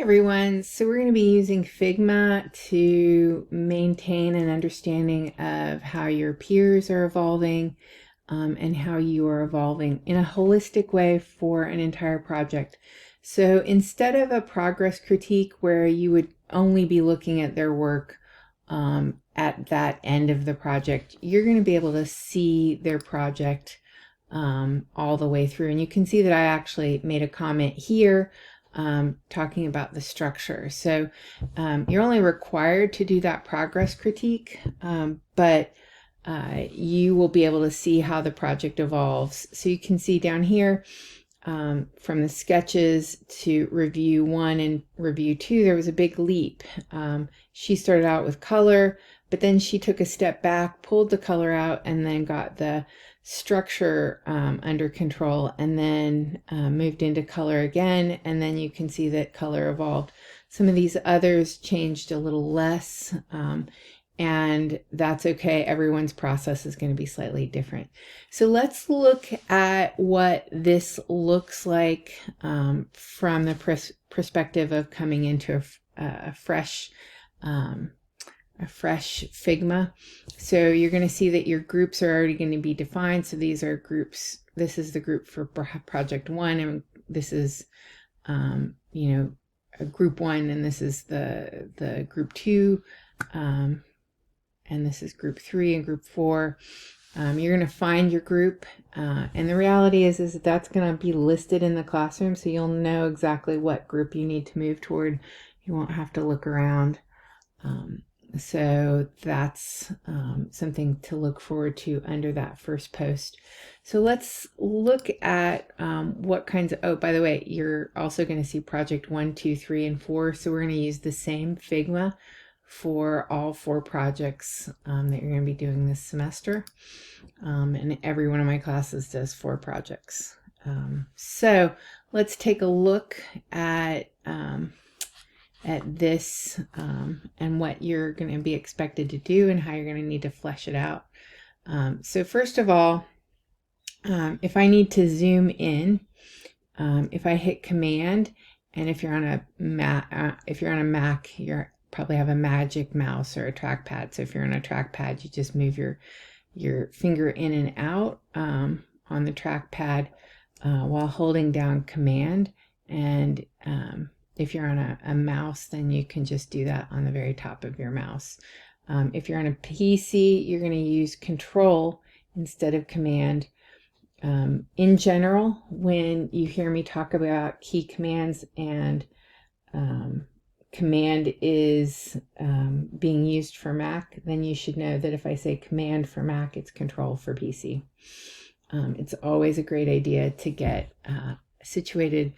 Everyone, so we're going to be using Figma to maintain an understanding of how your peers are evolving and how you are evolving in a holistic way for an entire project. So instead of a progress critique where you would only be looking at their work at that end of the project, you're going to be able to see their project all the way through. And you can see that I actually made a comment here talking about the structure. So you're only required to do that progress critique, but you will be able to see how the project evolves. So you can see down here from the sketches to review 1 and review 2, there was a big leap. She started out with color, but then she took a step back, pulled the color out, and then got the structure under control, and then moved into color again, and then you can see that color evolved. Some of these others changed a little less, and that's okay. Everyone's process is going to be slightly different. So let's look at what this looks like from the perspective of coming into a fresh Figma. So you're going to see that your groups are already going to be defined. So these are groups. This is the group for project 1, and this is a group 1, and this is the group 2, and this is group 3 and group 4. You're going to find your group, and the reality is that that's going to be listed in the classroom, so you'll know exactly what group you need to move toward. You won't have to look around. So that's something to look forward to under that first post. So let's look at what kinds of, oh, by the way, you're also going to see project 1, 2, 3, and 4. So we're going to use the same Figma for all 4 projects that you're going to be doing this semester. And every one of my classes does 4 projects. So let's take a look at this and what you're going to be expected to do and how you're going to need to flesh it out. So first of all, if I need to zoom in, if I hit Command, and if you're on a Mac, you probably have a magic mouse or a trackpad. So if you're on a trackpad, you just move your finger in and out on the trackpad while holding down Command, and if you're on a mouse, then you can just do that on the very top of your mouse. If you're on a PC, you're going to use Control instead of Command. In general, when you hear me talk about key commands and Command is being used for Mac, then you should know that if I say Command for Mac, it's Control for PC. It's always a great idea to get situated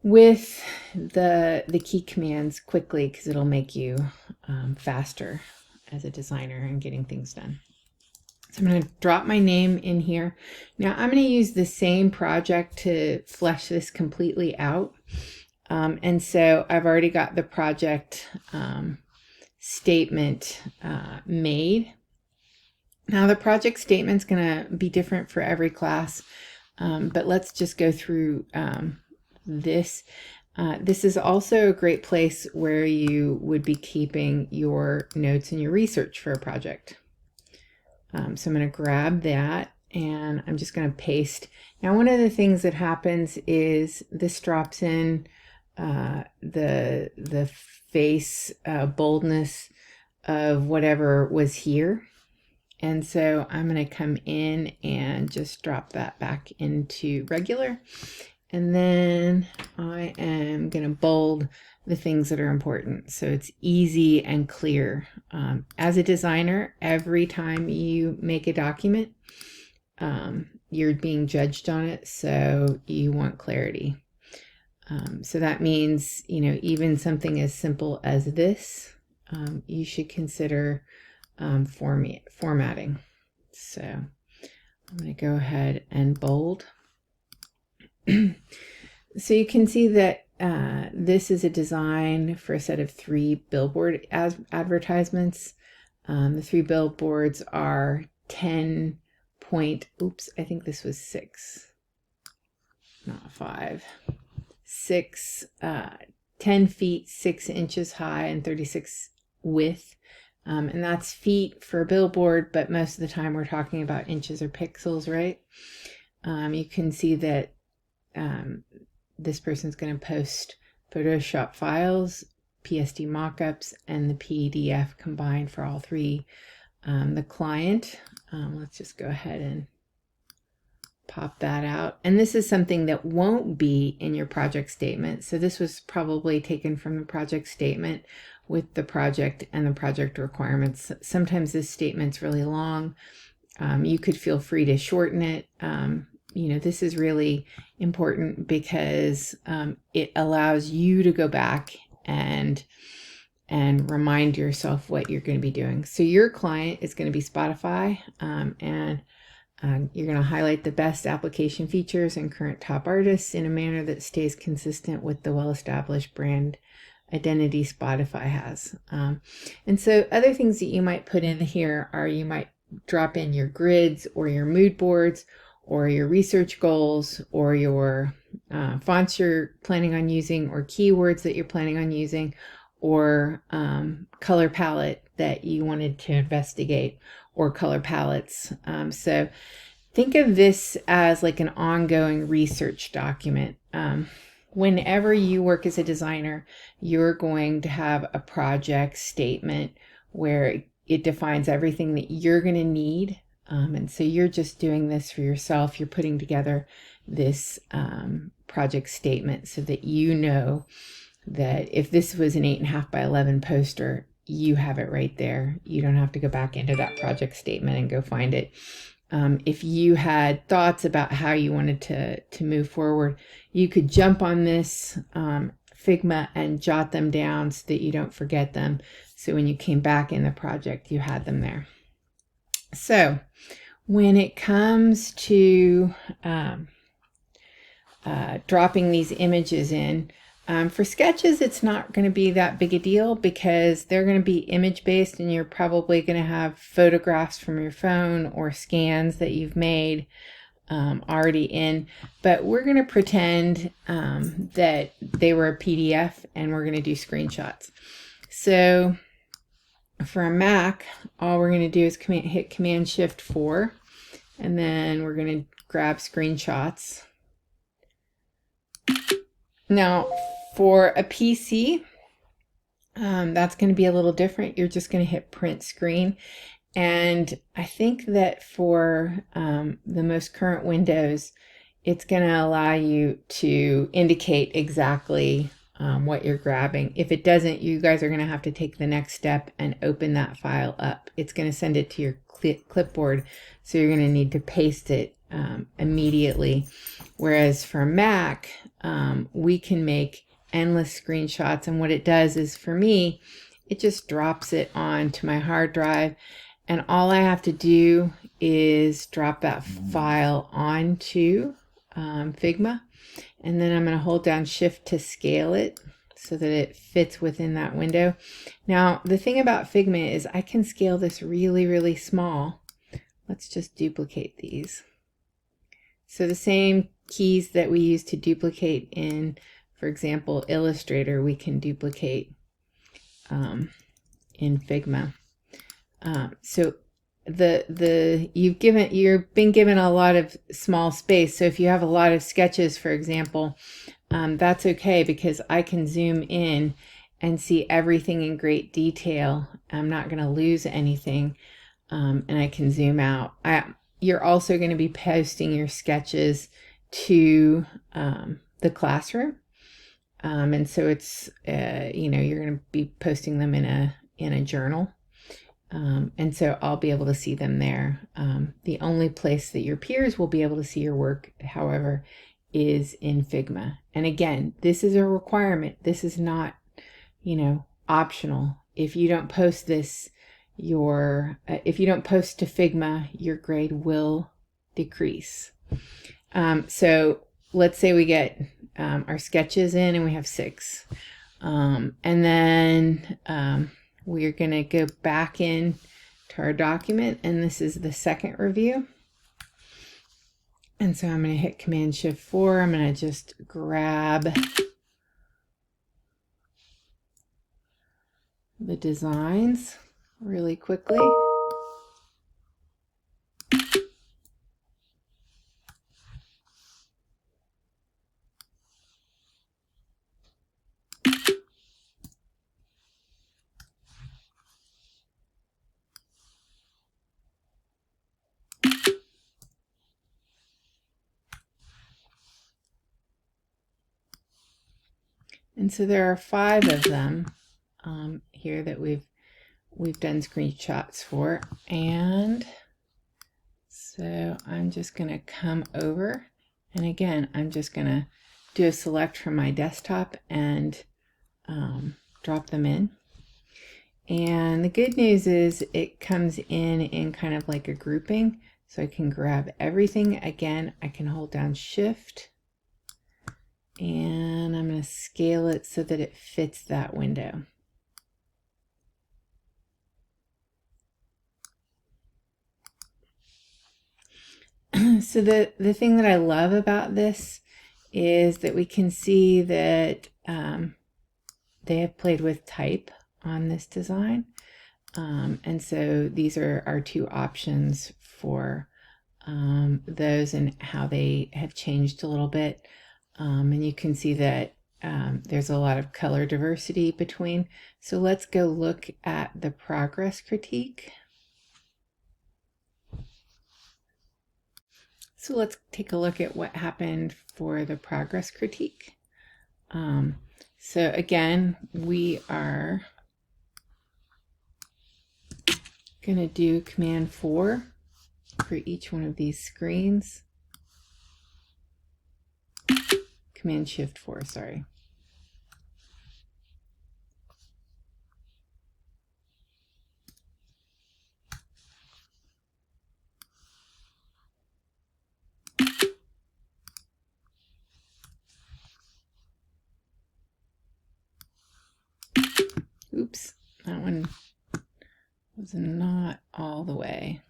with the key commands quickly, because it'll make you faster as a designer and getting things done. So I'm going to drop my name in here. Now I'm going to use the same project to flesh this completely out. And so I've already got the project statement made. Now the project statement's going to be different for every class, but let's just go through this. This is also a great place where you would be keeping your notes and your research for a project. So I'm going to grab that, and I'm just going to paste. Now one of the things that happens is this drops in the face boldness of whatever was here. And so I'm going to come in and just drop that back into regular. And then I am going to bold the things that are important, so it's easy and clear. As a designer, every time you make a document, you're being judged on it, so you want clarity. So that means, even something as simple as this, you should consider formatting. So I'm going to go ahead and bold. So you can see that this is a design for a set of 3 billboard advertisements. The 3 billboards are 10 point, I think this was 6, not 5, 6 10 feet 6 inches high and 36 width. And that's feet for a billboard, but most of the time we're talking about inches or pixels, right? You can see that this person's going to post Photoshop files, PSD mockups, and the PDF combined for all three. The client, let's just go ahead and pop that out. And this is something that won't be in your project statement. So this was probably taken from the project statement with the project and the project requirements. Sometimes this statement's really long. You could feel free to shorten it. You know, this is really important because it allows you to go back and remind yourself what you're going to be doing. So your client is going to be Spotify, and you're going to highlight the best application features and current top artists in a manner that stays consistent with the well-established brand identity Spotify has. And so other things that you might put in here are, you might drop in your grids or your mood boards or your research goals or your fonts you're planning on using or keywords that you're planning on using, or color palette that you wanted to investigate, or color palettes. So think of this as like an ongoing research document. Whenever you work as a designer, you're going to have a project statement where it defines everything that you're going to need. And so you're just doing this for yourself. You're putting together this project statement so that you know that if this was an 8.5 by 11 poster, you have it right there. You don't have to go back into that project statement and go find it. If you had thoughts about how you wanted to move forward, you could jump on this Figma and jot them down so that you don't forget them. So when you came back in the project, you had them there. So when it comes to dropping these images in, for sketches, it's not going to be that big a deal because they're going to be image based, and you're probably going to have photographs from your phone or scans that you've made already in. But we're going to pretend that they were a PDF, and we're going to do screenshots. So for a Mac, all we're going to do is hit Command-Shift-4, and then we're going to grab screenshots. Now, for a PC, that's going to be a little different. You're just going to hit print screen. And I think that for the most current Windows, it's going to allow you to indicate exactly what you're grabbing. If it doesn't, you guys are going to have to take the next step and open that file up. It's going to send it to your clipboard, so you're going to need to paste it immediately. Whereas for Mac, we can make endless screenshots, and what it does is, for me, it just drops it onto my hard drive, and all I have to do is drop that file onto Figma, and then I'm going to hold down Shift to scale it so that it fits within that window. Now, the thing about Figma is I can scale this really, really small. Let's just duplicate these. So the same keys that we use to duplicate in, for example, Illustrator, we can duplicate in Figma. So you've been given a lot of small space. So if you have a lot of sketches, for example, that's okay, because I can zoom in and see everything in great detail. I'm not going to lose anything, and I can zoom out. You're also going to be posting your sketches to the classroom, and so it's you're going to be posting them in a journal, and so I'll be able to see them there. The only place that your peers will be able to see your work, however, is in Figma. And again, this is a requirement. This is not optional. If you don't post this, if you don't post to Figma, your grade will decrease. So let's say we get our sketches in and we have 6. And then we're going to go back in to our document, and this is the second review. And so I'm going to hit Command-Shift-4. I'm going to just grab the designs really quickly. And so there are 5 of them here that we've done screenshots for. And so I'm just going to come over, and again, I'm just going to do a select from my desktop and drop them in. And the good news is it comes in kind of like a grouping, so I can grab everything. Again, I can hold down Shift, and I'm going to scale it so that it fits that window. So the thing that I love about this is that we can see that they have played with type on this design. And so these are our 2 options for those and how they have changed a little bit. And you can see that there's a lot of color diversity between. So let's go look at the progress critique. So let's take a look at what happened for the progress critique. So again, we are going to do Command 4 for each one of these screens. Command Shift 4, sorry. Oops, that one was not all the way.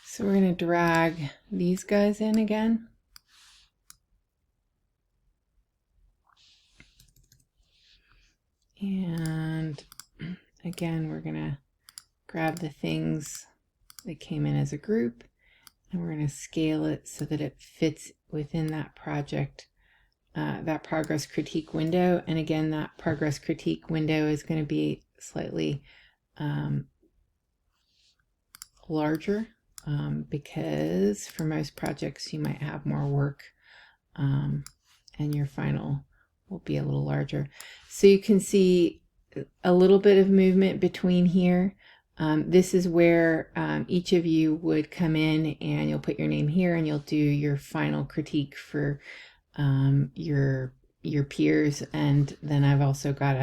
So we're going to drag these guys in again. And again, we're going to grab the things that came in as a group, and we're going to scale it so that it fits within that project, that progress critique window. And again, that progress critique window is going to be slightly larger because for most projects you might have more work and your final will be a little larger. So you can see a little bit of movement between here. This is where each of you would come in and you'll put your name here and you'll do your final critique for your peers. And then I've also got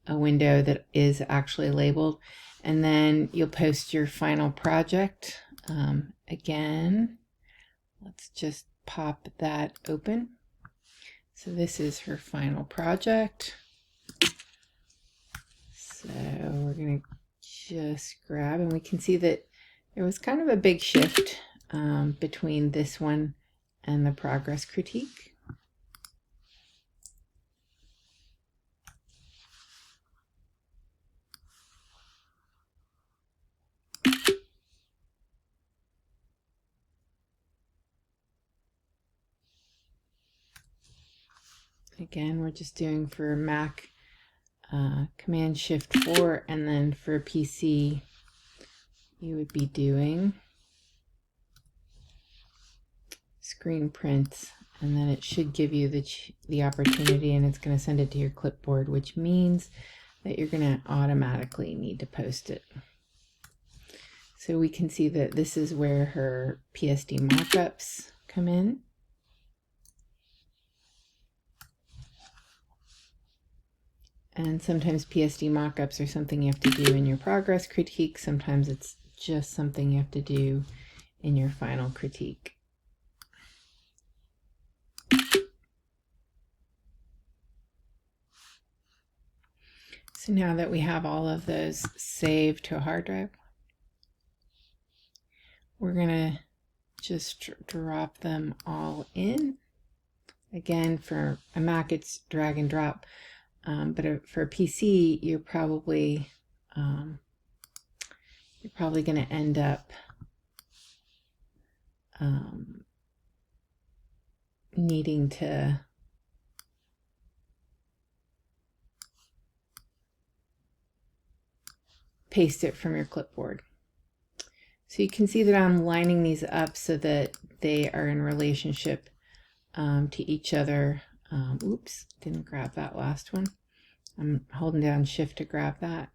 a window that is actually labeled, and then you'll post your final project. Again, let's just pop that open. So this is her final project. So we're going to just grab, and we can see that there was kind of a big shift between this one and the progress critique. Again, we're just doing for Mac Command Shift 4, and then for PC you would be doing screen print, and then it should give you the opportunity, and it's going to send it to your clipboard, which means that you're going to automatically need to post it. So we can see that this is where her PSD mockups come in. And sometimes PSD mockups are something you have to do in your progress critique. Sometimes it's just something you have to do in your final critique. So now that we have all of those saved to a hard drive, we're going to just drop them all in. Again, for a Mac, it's drag and drop. But for a PC, you're probably going to end up needing to paste it from your clipboard. So you can see that I'm lining these up so that they are in relationship to each other. Oops, didn't grab that last one. I'm holding down Shift to grab that.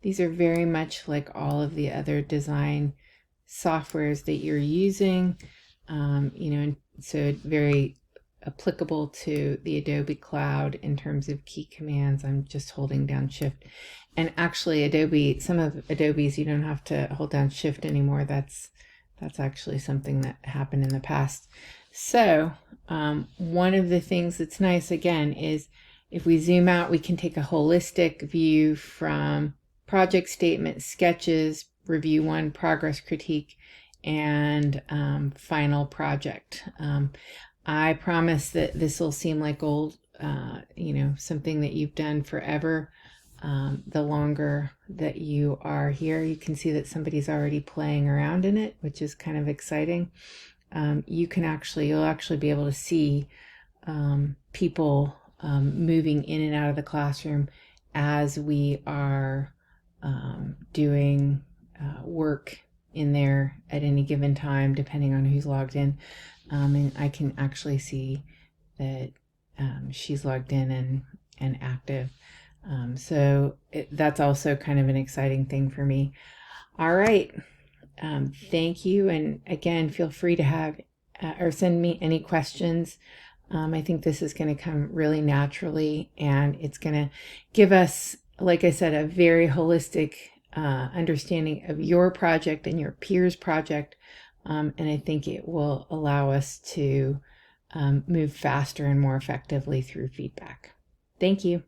These are very much like all of the other design softwares that you're using, and so very applicable to the Adobe Cloud in terms of key commands. I'm just holding down Shift. And actually some of Adobe's you don't have to hold down Shift anymore. That's actually something that happened in the past. So one of the things that's nice again is if we zoom out, we can take a holistic view from project statement, sketches, review 1, progress critique, and final project. I promise that this will seem like old, something that you've done forever. The longer that you are here, you can see that somebody's already playing around in it, which is kind of exciting. You'll actually be able to see people moving in and out of the classroom as we are doing work in there at any given time, depending on who's logged in. And I can actually see that she's logged in and active. So that's also kind of an exciting thing for me. All right. Thank you. And again, feel free to have or send me any questions. I think this is going to come really naturally, and it's going to give us, like I said, a very holistic understanding of your project and your peers' project. And I think it will allow us to move faster and more effectively through feedback. Thank you.